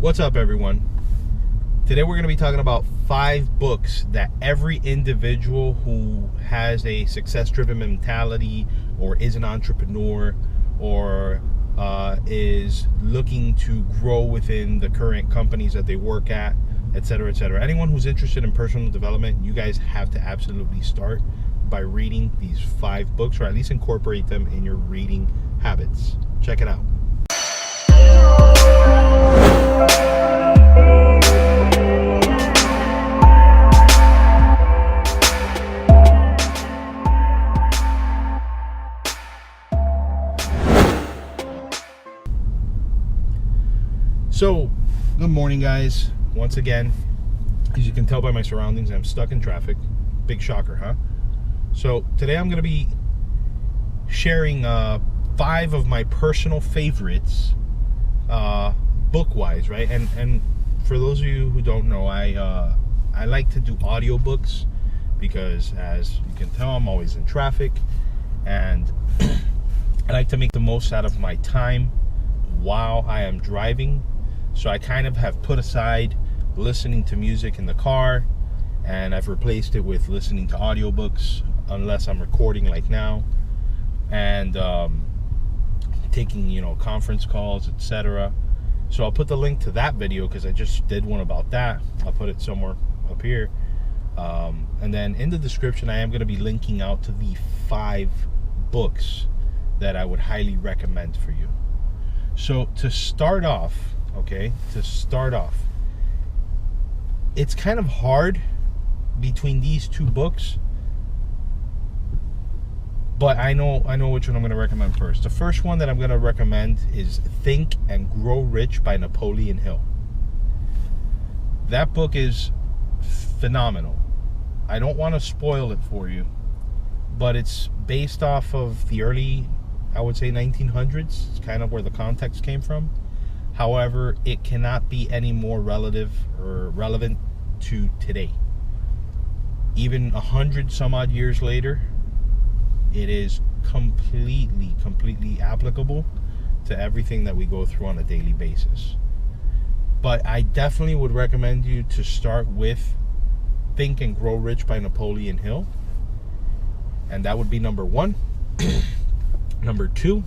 What's up, everyone? Today we're going to be talking about 5 books that every individual who has a success-driven mentality or is an entrepreneur or is looking to grow within the current companies that they work at, etc., etc. Anyone who's interested in personal development, you guys have to absolutely start by reading these 5 books, or at least incorporate them in your reading habits. Check it out. So, good morning, guys. Once again, as you can tell by my surroundings, I'm stuck in traffic. Big shocker, huh? So, today I'm going to be sharing 5 of my personal favorites, book-wise, right? And for those of you who don't know, I like to do audiobooks because, as you can tell, I'm always in traffic, and I like to make the most out of my time while I am driving. So I kind of have put aside listening to music in the car, and I've replaced it with listening to audiobooks, unless I'm recording like now, and taking, conference calls, etc. So I'll put the link to that video because I just did one about that. I'll put it somewhere up here. And then in the description, I am going to be linking out to the 5 books that I would highly recommend for you. So to start off, it's kind of hard between these 2 books, but I know which one I'm going to recommend first. The first one that I'm going to recommend is Think and Grow Rich by Napoleon Hill. That book is phenomenal. I don't want to spoil it for you, but it's based off of the early, I would say, 1900s. It's kind of where the context came from. However, it cannot be any more relative or relevant to today. Even 100 some odd years later, it is completely applicable to everything that we go through on a daily basis. But I definitely would recommend you to start with Think and Grow Rich by Napoleon Hill. And that would be number 1. Number 2,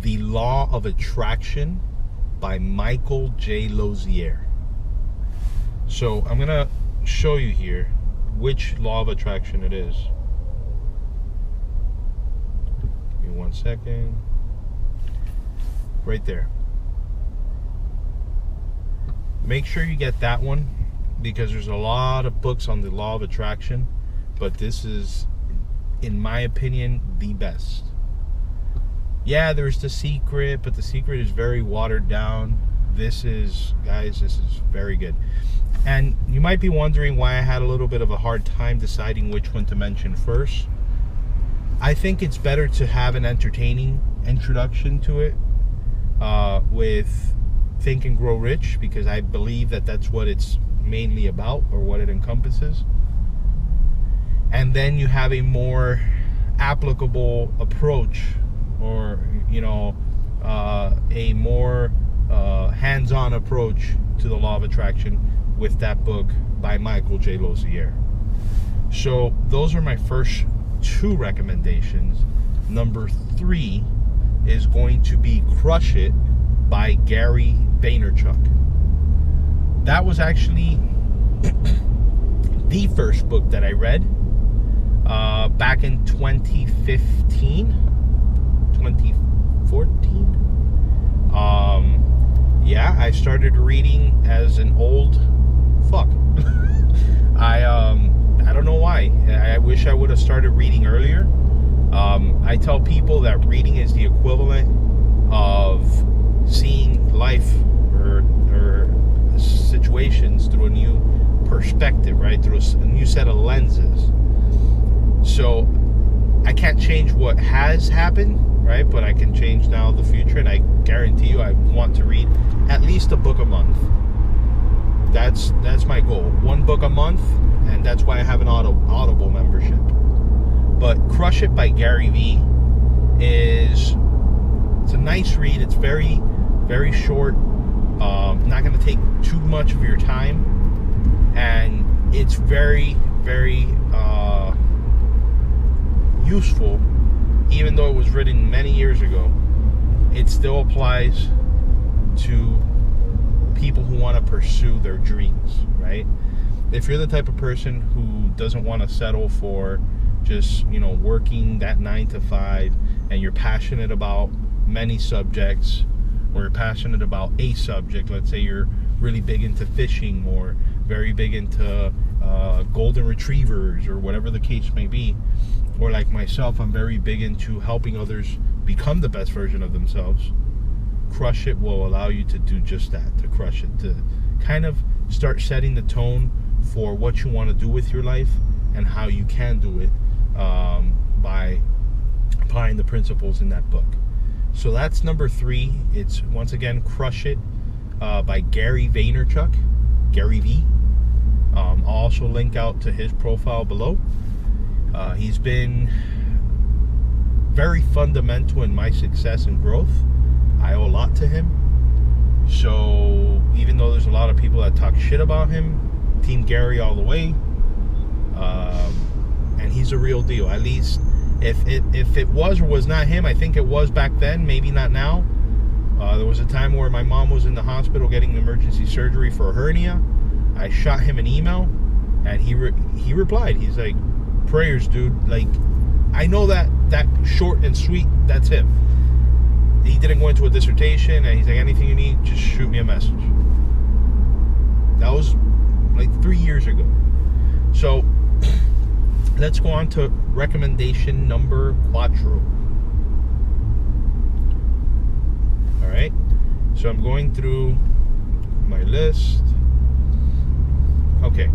The Law of Attraction by Michael J. Losier. So I'm going to show you here which law of attraction it is. Give me 1 second. Right there. Make sure you get that one, because there's a lot of books on the law of attraction, but this is, in my opinion, the best. Yeah, there's The Secret, but The Secret is very watered down. This is very good. And you might be wondering why I had a little bit of a hard time deciding which one to mention first. I think it's better to have an entertaining introduction to it with Think and Grow Rich, because I believe that that's what it's mainly about, or what it encompasses. And then you have a more applicable approach, or a more hands-on approach to the law of attraction with that book by Michael J. Losier. So those are my first 2 recommendations. Number 3 is going to be Crush It by Gary Vaynerchuk. That was actually the first book that I read back in 2015, 2014. Yeah, I started reading as an old fuck. I don't know why. I wish I would have started reading earlier. I tell people that reading is the equivalent of seeing life or situations through a new perspective, right? Through a new set of lenses. So I can't change what has happened, right? But I can change now the future, and I guarantee you I want to read at least a book a month. That's my goal. 1 book a month, and that's why I have an Audible membership. But Crush It by Gary V it's a nice read. It's very, very short. not going to take too much of your time, and it's very, very useful. Even though it was written many years ago, it still applies to people who want to pursue their dreams, right? If you're the type of person who doesn't want to settle for just, working that 9 to 5, and you're passionate about many subjects, or you're passionate about a subject, let's say you're really big into fishing or very big into golden retrievers or whatever the case may be, or like myself, I'm very big into helping others become the best version of themselves. Crush It will allow you to do just that, to crush it, to kind of start setting the tone for what you want to do with your life and how you can do it by applying the principles in that book. So that's number 3. It's, once again, Crush It by Gary Vaynerchuk, Gary V. I'll also link out to his profile below. He's been very fundamental in my success and growth. I owe a lot to him. So even though there's a lot of people that talk shit about him, Team Gary all the way, and he's a real deal. At least if it was or was not him, I think it was back then, maybe not now. There was a time where my mom was in the hospital getting emergency surgery for a hernia. I shot him an email, and he replied. He's like, "Prayers, dude. Like, I know that short and sweet, that's him." He didn't go into a dissertation, and he's like, "Anything you need, just shoot me a message." That was like 3 years ago. So let's go on to recommendation number 4. All right. So I'm going through my list. Okay.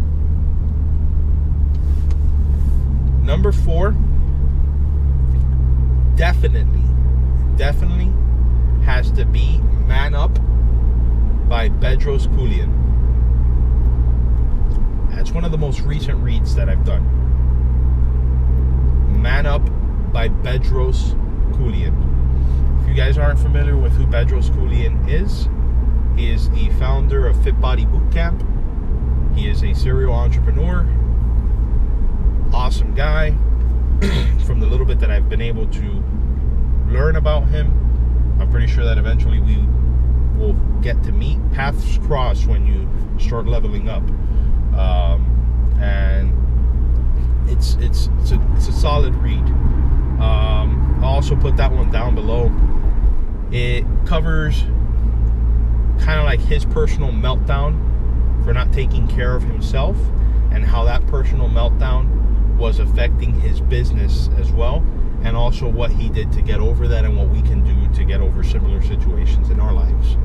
Number 4, definitely has to be Man Up by Bedros Keuilian. That's one of the most recent reads that I've done. Man Up by Bedros Keuilian. If you guys aren't familiar with who Bedros Keuilian is, he is the founder of Fit Body Bootcamp. He is a serial entrepreneur. Awesome guy. From the little bit that I've been able to learn about him, I'm pretty sure that eventually we will get to meet. Paths cross when you start leveling up, and it's a solid read. I'll also put that one down below. It covers kind of like his personal meltdown for not taking care of himself, and how that personal meltdown was affecting his business as well, and also what he did to get over that and what we can do to get over similar situations in our lives.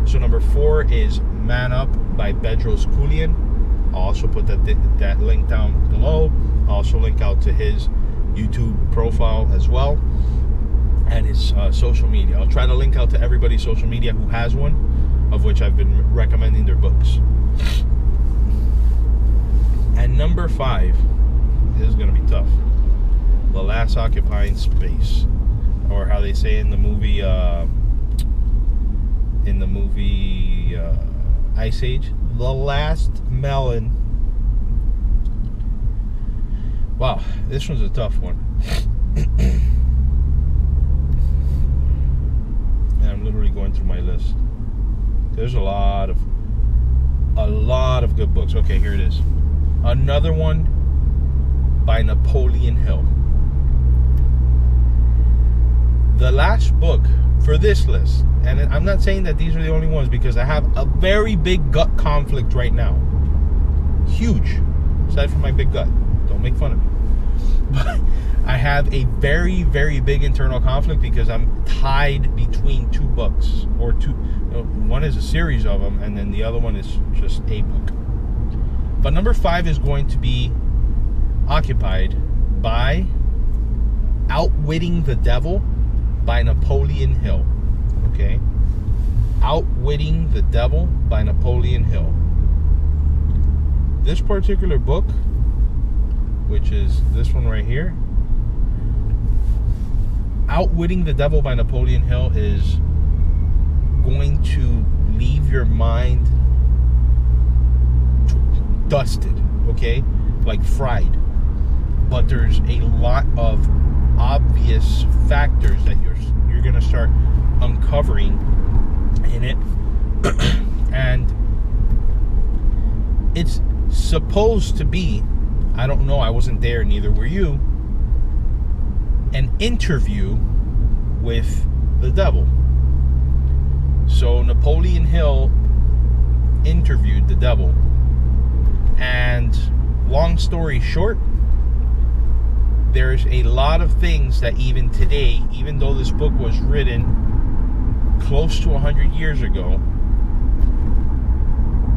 So number 4 is Man Up by Bedros Keuilian. I'll also put that link down below. I'll also link out to his YouTube profile as well, and his social media. I'll try to link out to everybody's social media who has one, of which I've been recommending their books. And number 5, this is going to be tough. The Last Occupying Space, or how they say in the movie Ice Age, The Last Melon. Wow, this one's a tough one. And I'm literally going through my list. There's a lot of good books. Okay, here it is. Another one by Napoleon Hill. The last book for this list, and I'm not saying that these are the only ones, because I have a very big gut conflict right now. Huge. Aside from my big gut. Don't make fun of me. But I have a very, very big internal conflict because I'm tied between 2 books, or 2. One is a series of them, and then the other one is just a book. But number 5 is going to be occupied by Outwitting the Devil by Napoleon Hill. Okay? Outwitting the Devil by Napoleon Hill. This particular book, which is this one right here, Outwitting the Devil by Napoleon Hill, is going to leave have your mind dusted, okay, like fried. But there's a lot of obvious factors that you're gonna start uncovering in it. And it's supposed to be, I don't know, I wasn't there, neither were you, an interview with the devil. So Napoleon Hill interviewed the devil, and long story short, there's a lot of things that even today, even though this book was written close to 100 years ago,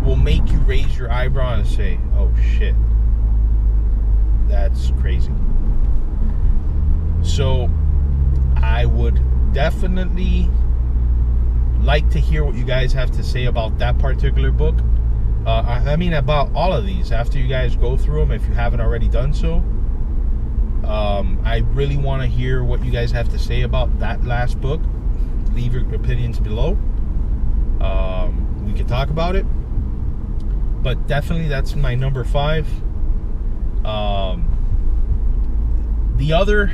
will make you raise your eyebrow and say, oh shit, that's crazy. So I would definitely like to hear what you guys have to say about that particular book. I mean, about all of these, after you guys go through them, if you haven't already done so. I really want to hear what you guys have to say about that last book. Leave your opinions below. We can talk about it. But definitely that's my number 5. The other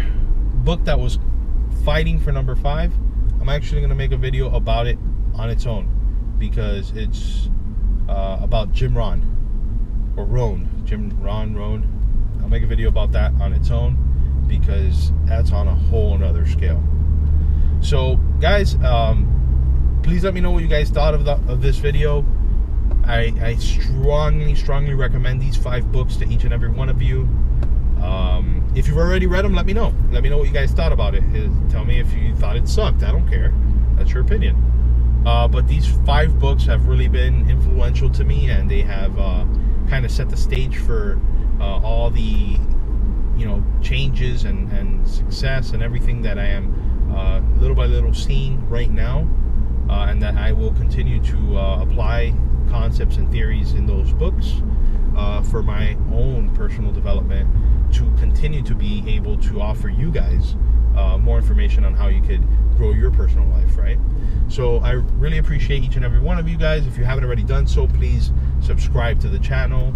book that was fighting for number 5, I'm actually going to make a video about it on its own, because it's about Jim Rohn, or Rohn. I'll make a video about that on its own, because that's on a whole another scale. So guys, please let me know what you guys thought of this video. I strongly recommend these 5 books to each and every one of you. If you've already read them, let me know. Let me know what you guys thought about it. Tell me if you thought it sucked. I don't care. That's your opinion. But these 5 books have really been influential to me, and they have kind of set the stage for all the changes and success and everything that I am little by little seeing right now, and that I will continue to apply concepts and theories in those books for my own personal development, to continue to be able to offer you guys more information on how you could grow your personal life, right? So I really appreciate each and every one of you guys. If you haven't already done so, please subscribe to the channel,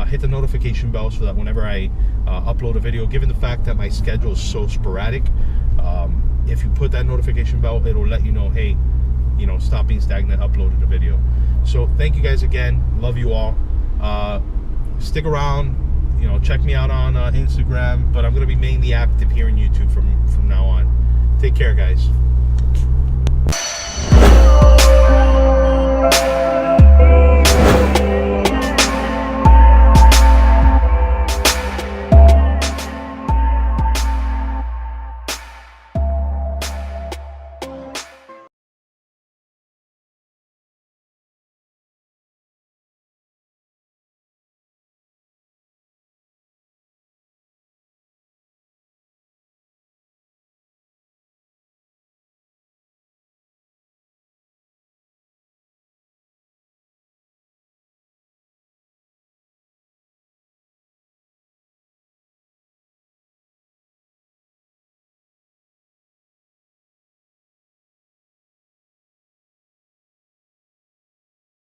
hit the notification bell, so that whenever I upload a video, given the fact that my schedule is so sporadic, if you put that notification bell, it'll let you know, hey, stop being stagnant, uploaded a video. So thank you guys again. Love you all. Stick around. Check me out on Instagram, but I'm going to be mainly active here on YouTube from now on. Take care, guys.